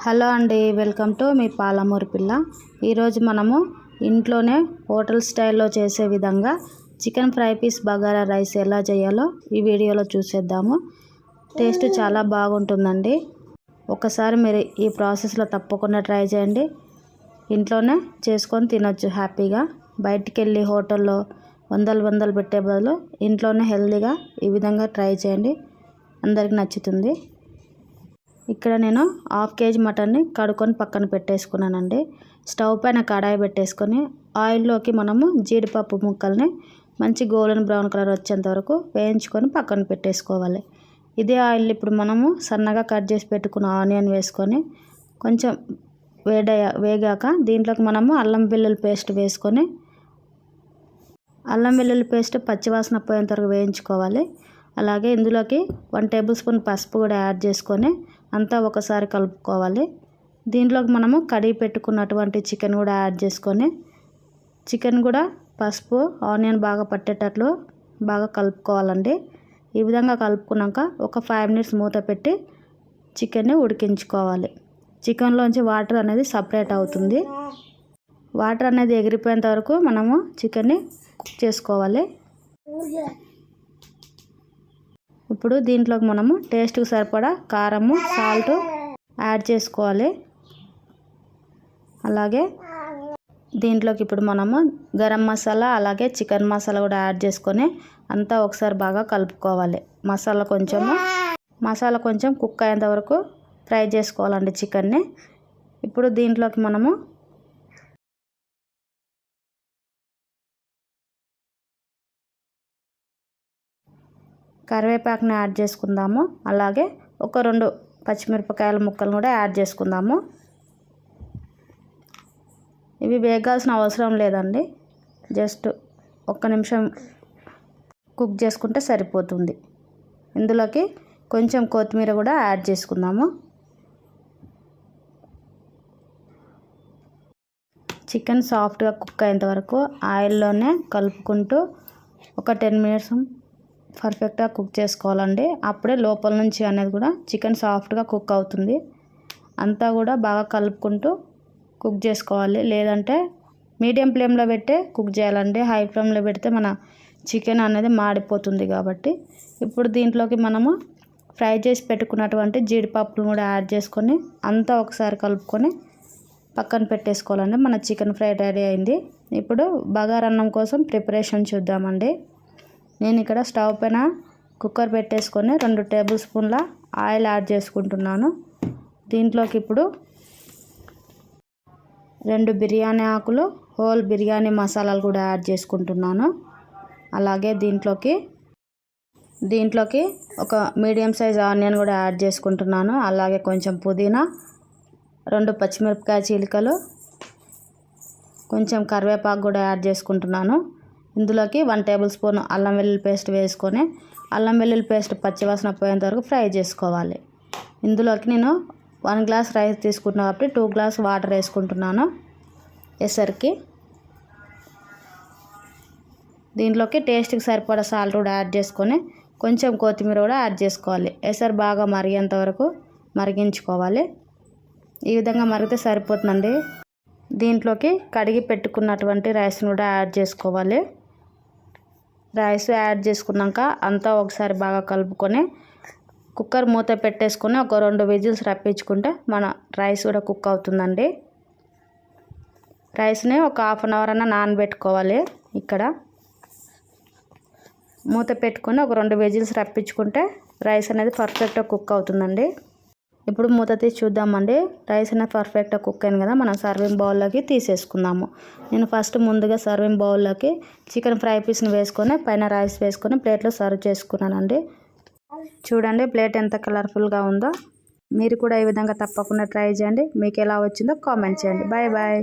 Hello అండి, welcome to me Palamuru పిల్ల. ఈరోజు మనము ఇంట్లోనే హోటల్ స్టైల్లో చేసే విధంగా chicken fry piece bagara rice ఎలా చేయాలో ఈ వీడియోలో చూసేద్దాము. టేస్ట్ చాలా బాగుంటుందండి. ఒకసారి మీరు ఈ ప్రాసెస్లో తప్పకుండా ట్రై చేయండి. ఇంట్లోనే చేసుకొని తినొచ్చు హ్యాపీగా. బయటికి వెళ్ళి హోటల్లో వందలు పెట్టే బదులు ఇంట్లోనే హెల్తీగా ఈ విధంగా ట్రై చేయండి, అందరికి నచ్చుతుంది. ఇక్కడ నేను 1/2 కేజీ మటన్ని కడుక్కొని పక్కన పెట్టేసుకున్నానండి. స్టవ్ పైన కడాయి పెట్టేసుకొని ఆయిల్లోకి మనము జీడిపప్పు ముక్కల్ని మంచి గోల్డెన్ బ్రౌన్ కలర్ వచ్చేంత వరకు వేయించుకొని పక్కన పెట్టేసుకోవాలి. ఇదే ఆయిల్ ఇప్పుడు మనము సన్నగా కట్ చేసి పెట్టుకున్న ఆనియన్ వేసుకొని కొంచెం వేగాక దీంట్లోకి మనము అల్లం వెల్లుల్లి పేస్ట్ వేసుకొని అల్లం వెల్లుల్లి పేస్ట్ పచ్చివాసన పోయేంత వరకు వేయించుకోవాలి. అలాగే ఇందులోకి 1 టేబుల్ స్పూన్ పసుపు కూడా యాడ్ చేసుకొని అంతా ఒకసారి కలుపుకోవాలి. దీంట్లోకి మనము కడిగి పెట్టుకున్నటువంటి చికెన్ కూడా యాడ్ చేసుకొని చికెన్ కూడా పసుపు ఆనియన్ బాగా పట్టేటట్లు బాగా కలుపుకోవాలండి. ఈ విధంగా కలుపుకున్నాక ఒక 5 మినిట్స్ మూత పెట్టి చికెన్ని ఉడికించుకోవాలి. చికెన్లోంచి వాటర్ అనేది సపరేట్ అవుతుంది. వాటర్ అనేది ఎగిరిపోయేంత వరకు మనము చికెన్ని కుక్ చేసుకోవాలి. ఇప్పుడు దీంట్లోకి మనము టేస్ట్కి సరిపడా కారము సాల్ట్ యాడ్ చేసుకోవాలి. అలాగే దీంట్లోకి ఇప్పుడు మనము గరం మసాలా అలాగే చికెన్ మసాలా కూడా యాడ్ చేసుకొని అంతా ఒకసారి బాగా కలుపుకోవాలి. మసాలా కొంచెం కుక్ అయ్యేంత వరకు ఫ్రై చేసుకోవాలండి చికెన్ని. ఇప్పుడు దీంట్లోకి మనము కరివేపాకుని యాడ్ చేసుకుందాము. అలాగే ఒక 2 పచ్చిమిరపకాయల ముక్కలు కూడా యాడ్ చేసుకుందాము. ఇవి వేగాల్సిన అవసరం లేదండి, జస్ట్ 1 నిమిషం కుక్ చేసుకుంటే సరిపోతుంది. ఇందులోకి కొంచెం కొత్తిమీర కూడా యాడ్ చేసుకుందాము. చికెన్ సాఫ్ట్గా కుక్ అయ్యేంత వరకు ఆయిల్లోనే కలుపుకుంటూ ఒక 10 మినిట్స్ పర్ఫెక్ట్గా కుక్ చేసుకోవాలండి. అప్పుడే లోపల నుంచి అనేది కూడా చికెన్ సాఫ్ట్గా కుక్ అవుతుంది. అంతా కూడా బాగా కలుపుకుంటూ కుక్ చేసుకోవాలి. లేదంటే మీడియం ఫ్లేమ్లో పెట్టే కుక్ చేయాలండి. హై ఫ్లేమ్లో పెడితే మన చికెన్ అనేది మాడిపోతుంది. కాబట్టి ఇప్పుడు దీంట్లోకి మనము ఫ్రై చేసి పెట్టుకున్నటువంటి జీడిపప్పును కూడా యాడ్ చేసుకొని అంతా ఒకసారి కలుపుకొని పక్కన పెట్టేసుకోవాలండి. మన చికెన్ ఫ్రై రెడీ అయింది. ఇప్పుడు బగారా అన్నం కోసం ప్రిపరేషన్ చూద్దామండి. నేను ఇక్కడ స్టవ్ పైన కుక్కర్ పెట్టేసుకొని 2 టేబుల్ స్పూన్ల ఆయిల్ యాడ్ చేసుకుంటున్నాను. దీంట్లోకి ఇప్పుడు 2 బిర్యానీ ఆకులు హోల్ బిర్యానీ మసాలాలు కూడా యాడ్ చేసుకుంటున్నాను. అలాగే దీంట్లోకి ఒక మీడియం సైజ్ ఆనియన్ కూడా యాడ్ చేసుకుంటున్నాను. అలాగే కొంచెం పుదీనా, 2 పచ్చిమిరపకాయ చీలికలు, కొంచెం కరివేపాకు కూడా యాడ్ చేసుకుంటున్నాను. ఇందులోకి 1 టేబుల్ స్పూన్ అల్లం వెల్లుల్లి పేస్ట్ వేసుకొని అల్లం వెల్లుల్లి పేస్ట్ పచ్చివాసన పోయేంత వరకు ఫ్రై చేసుకోవాలి. ఇందులోకి నేను 1 గ్లాస్ రైస్ తీసుకున్నా కాబట్టి 2 గ్లాస్ వాటర్ వేసుకుంటున్నాను ఎసరికి. దీంట్లోకి టేస్ట్కి సరిపడా సాల్ట్ కూడా యాడ్ చేసుకొని కొంచెం కొత్తిమీర కూడా యాడ్ చేసుకోవాలి. ఎసరు బాగా మరిగేంత వరకు మరిగించుకోవాలి. ఈ విధంగా మరిగితే సరిపోతుందండి. దీంట్లోకి కడిగి పెట్టుకున్నటువంటి రైస్ని కూడా యాడ్ చేసుకోవాలి. రైస్ యాడ్ చేసుకున్నాక అంతా ఒకసారి బాగా కలుపుకొని కుక్కర్ మూత పెట్టేసుకొని ఒక 2 విజిల్స్ రప్పించుకుంటే మన రైస్ కూడా కుక్ అవుతుందండి. రైస్ని ఒక 1/2 అవర్ అన్న నానబెట్టుకోవాలి. ఇక్కడ మూత పెట్టుకొని ఒక 2 విజిల్స్ రప్పించుకుంటే రైస్ అనేది పర్ఫెక్ట్గా కుక్ అవుతుందండి. ఇప్పుడు మూత తీసి చూద్దామండి. రైస్ అనేది పర్ఫెక్ట్గా కుక్ అయింది కదా, మనం సర్వింగ్ బౌల్లోకి తీసేసుకుందాము. నేను ముందుగా సర్వింగ్ బౌల్లోకి చికెన్ ఫ్రై పీస్ని వేసుకొని పైన రైస్ వేసుకొని ప్లేట్లో సర్వ్ చేసుకున్నానండి. చూడండి ప్లేట్ ఎంత కలర్ఫుల్గా ఉందో. మీరు కూడా ఈ విధంగా తప్పకుండా ట్రై చేయండి. మీకు ఎలా వచ్చిందో కామెంట్ చేయండి. Bye bye.